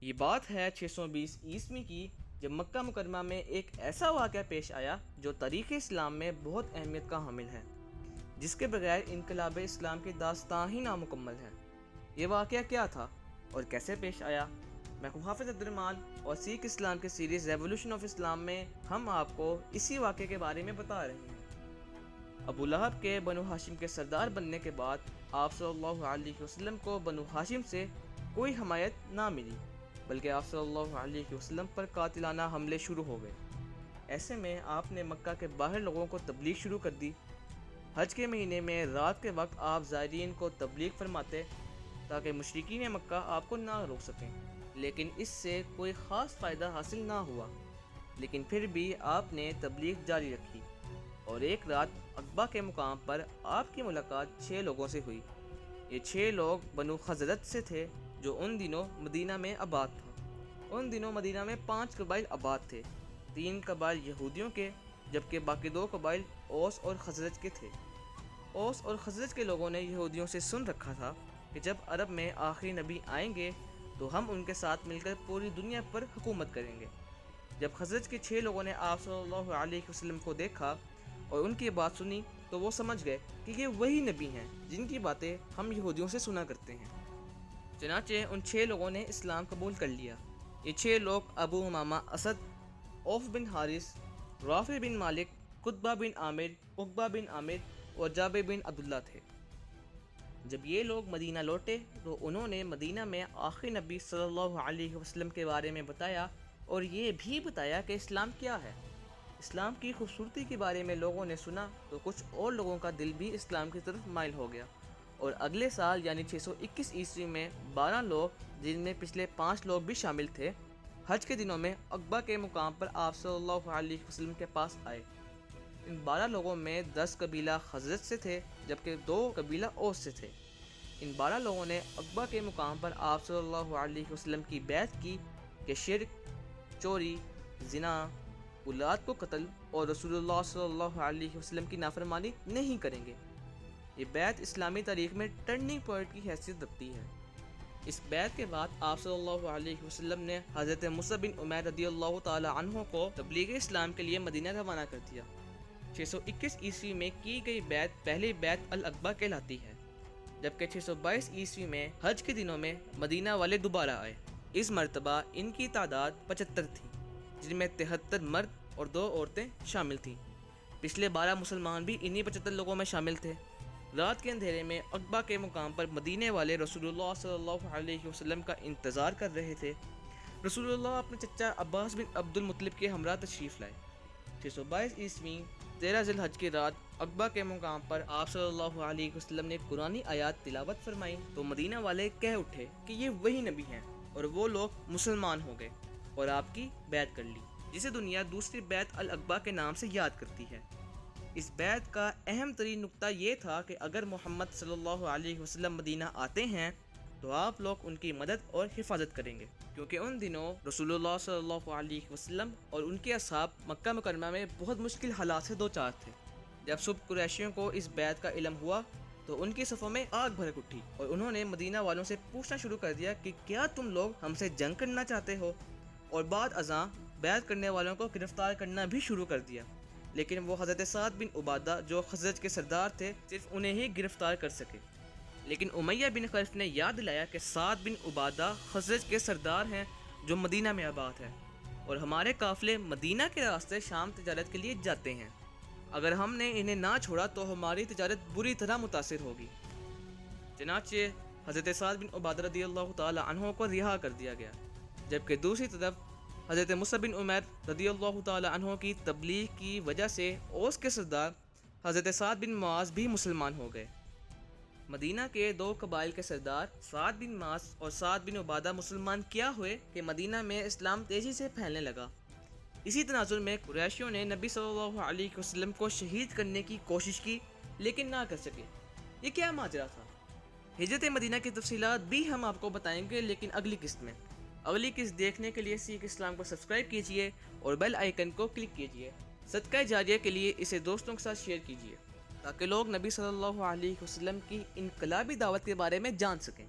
یہ بات ہے 620 عیسوی کی، جب مکہ مکرمہ میں ایک ایسا واقعہ پیش آیا جو تاریخ اسلام میں بہت اہمیت کا حامل ہے، جس کے بغیر انقلاب اسلام کی داستان ہی نامکمل ہے۔ یہ واقعہ کیا تھا اور کیسے پیش آیا؟ میں حافظ عبد الرحمن اور سیکھ اسلام کی سیریز ریولوشن آف اسلام میں ہم آپ کو اسی واقعے کے بارے میں بتا رہے ہیں۔ ابو لہب کے بنو ہاشم کے سردار بننے کے بعد آپ صلی اللہ علیہ وسلم کو بنو ہاشم سے کوئی حمایت نہ ملی، بلکہ آپ صلی اللہ علیہ وسلم پر قاتلانہ حملے شروع ہو گئے۔ ایسے میں آپ نے مکہ کے باہر لوگوں کو تبلیغ شروع کر دی۔ حج کے مہینے میں رات کے وقت آپ زائرین کو تبلیغ فرماتے تاکہ مشرکین مکہ آپ کو نہ روک سکیں، لیکن اس سے کوئی خاص فائدہ حاصل نہ ہوا۔ لیکن پھر بھی آپ نے تبلیغ جاری رکھی، اور ایک رات عقبہ کے مقام پر آپ کی ملاقات 6 لوگوں سے ہوئی۔ یہ 6 لوگ بنو خزرج سے تھے، جو ان دنوں مدینہ میں آباد تھا۔ ان دنوں مدینہ میں 5 قبائل آباد تھے، 3 قبائل یہودیوں کے، جبکہ باقی 2 قبائل اوس اور خزرج کے تھے۔ اوس اور خزرج کے لوگوں نے یہودیوں سے سن رکھا تھا کہ جب عرب میں آخری نبی آئیں گے تو ہم ان کے ساتھ مل کر پوری دنیا پر حکومت کریں گے۔ جب خزرج کے 6 لوگوں نے آپ صلی اللہ علیہ وسلم کو دیکھا اور ان کی بات سنی تو وہ سمجھ گئے کہ یہ وہی نبی ہیں جن کی باتیں ہم یہودیوں سے سنا کرتے ہیں۔ چنانچہ ان 6 لوگوں نے اسلام قبول کر لیا۔ یہ 6 لوگ ابو امامہ اسد، اوف بن حارث، رافع بن مالک، قطبہ بن عامر، عقبہ بن عامر اور جابر بن عبداللہ تھے۔ جب یہ لوگ مدینہ لوٹے تو انہوں نے مدینہ میں آخری نبی صلی اللہ علیہ وسلم کے بارے میں بتایا، اور یہ بھی بتایا کہ اسلام کیا ہے۔ اسلام کی خوبصورتی کے بارے میں لوگوں نے سنا تو کچھ اور لوگوں کا دل بھی اسلام کی طرف مائل ہو گیا، اور اگلے سال یعنی 621 عیسوی میں 12 لوگ، جن میں پچھلے 5 لوگ بھی شامل تھے، حج کے دنوں میں عقبہ کے مقام پر آپ صلی اللہ علیہ وسلم کے پاس آئے۔ ان 12 لوگوں میں 10 قبیلہ خزرج سے تھے، جبکہ 2 قبیلہ اوس سے تھے۔ ان 12 لوگوں نے عقبہ کے مقام پر آپ صلی اللہ علیہ وسلم کی بیعت کی کہ شرک، چوری، زنا، اولاد کو قتل اور رسول اللہ صلی اللہ علیہ وسلم کی نافرمانی نہیں کریں گے۔ یہ بیعت اسلامی تاریخ میں ٹرننگ پوائنٹ کی حیثیت رکھتی ہے۔ اس بیعت کے بعد آپ صلی اللہ علیہ وسلم نے حضرت مصعب بن عمیر رضی اللہ تعالی عنہ کو تبلیغ اسلام کے لیے مدینہ روانہ کر دیا۔ 621 عیسوی میں کی گئی بیعت پہلی بیعت العقبہ کہلاتی ہے، جبکہ 622 عیسوی میں حج کے دنوں میں مدینہ والے دوبارہ آئے۔ اس مرتبہ ان کی تعداد 75 تھی، جن میں 73 مرد اور 2 عورتیں شامل تھیں۔ پچھلے 12 مسلمان بھی انہی 75 لوگوں میں شامل تھے۔ رات کے اندھیرے میں عقبہ کے مقام پر مدینے والے رسول اللہ صلی اللہ علیہ وسلم کا انتظار کر رہے تھے۔ رسول اللہ اپنے چچا عباس بن عبد المطلب کے ہمراہ تشریف لائے۔ 622 عیسوی 13 ذی الحج کی رات عقبہ کے مقام پر آپ صلی اللہ علیہ وسلم نے قرآنی آیات تلاوت فرمائی تو مدینہ والے کہہ اٹھے کہ یہ وہی نبی ہیں، اور وہ لوگ مسلمان ہو گئے اور آپ کی بیعت کر لی، جسے دنیا دوسری بیعت العقبہ کے نام سے یاد کرتی ہے۔ اس بیعت کا اہم ترین نقطہ یہ تھا کہ اگر محمد صلی اللہ علیہ وسلم مدینہ آتے ہیں تو آپ لوگ ان کی مدد اور حفاظت کریں گے، کیونکہ ان دنوں رسول اللہ صلی اللہ علیہ وسلم اور ان کے اصحاب مکہ مکرمہ میں بہت مشکل حالات سے دوچار تھے۔ جب صبح قریشیوں کو اس بیعت کا علم ہوا تو ان کی صفوں میں آگ بھڑک اٹھی، اور انہوں نے مدینہ والوں سے پوچھنا شروع کر دیا کہ کیا تم لوگ ہم سے جنگ کرنا چاہتے ہو، اور بعد ازاں بیعت کرنے والوں کو گرفتار کرنا بھی شروع کر دیا، لیکن وہ حضرت سعد بن عبادہ جو خزرج کے سردار تھے صرف انہیں ہی گرفتار کر سکے۔ لیکن امیہ بن خلف نے یاد دلایا کہ سعد بن عبادہ خزرج کے سردار ہیں جو مدینہ میں آباد ہے، اور ہمارے قافلے مدینہ کے راستے شام تجارت کے لیے جاتے ہیں۔ اگر ہم نے انہیں نہ چھوڑا تو ہماری تجارت بری طرح متاثر ہوگی۔ چنانچہ حضرت سعد بن عبادہ رضی اللہ تعالی عنہ کو رہا کر دیا گیا، جبکہ دوسری طرف حضرت مصعب بن عمیر رضی اللہ تعالی عنہ کی تبلیغ کی وجہ سے اوس کے سردار حضرت سعد بن معاذ بھی مسلمان ہو گئے۔ مدینہ کے 2 قبائل کے سردار سعد بن معاذ اور سعد بن عبادہ مسلمان کیا ہوئے کہ مدینہ میں اسلام تیزی سے پھیلنے لگا۔ اسی تناظر میں قریشیوں نے نبی صلی اللہ علیہ وسلم کو شہید کرنے کی کوشش کی، لیکن نہ کر سکے۔ یہ کیا ماجرا تھا؟ ہجرت مدینہ کی تفصیلات بھی ہم آپ کو بتائیں گے، لیکن اگلی قسط میں۔ اگلی قسط دیکھنے کے لیے سیکھ اسلام کو سبسکرائب کیجئے اور بیل آئیکن کو کلک کیجئے۔ صدقہ جاریہ کے لیے اسے دوستوں کے ساتھ شیئر کیجئے تاکہ لوگ نبی صلی اللہ علیہ وسلم کی انقلابی دعوت کے بارے میں جان سکیں۔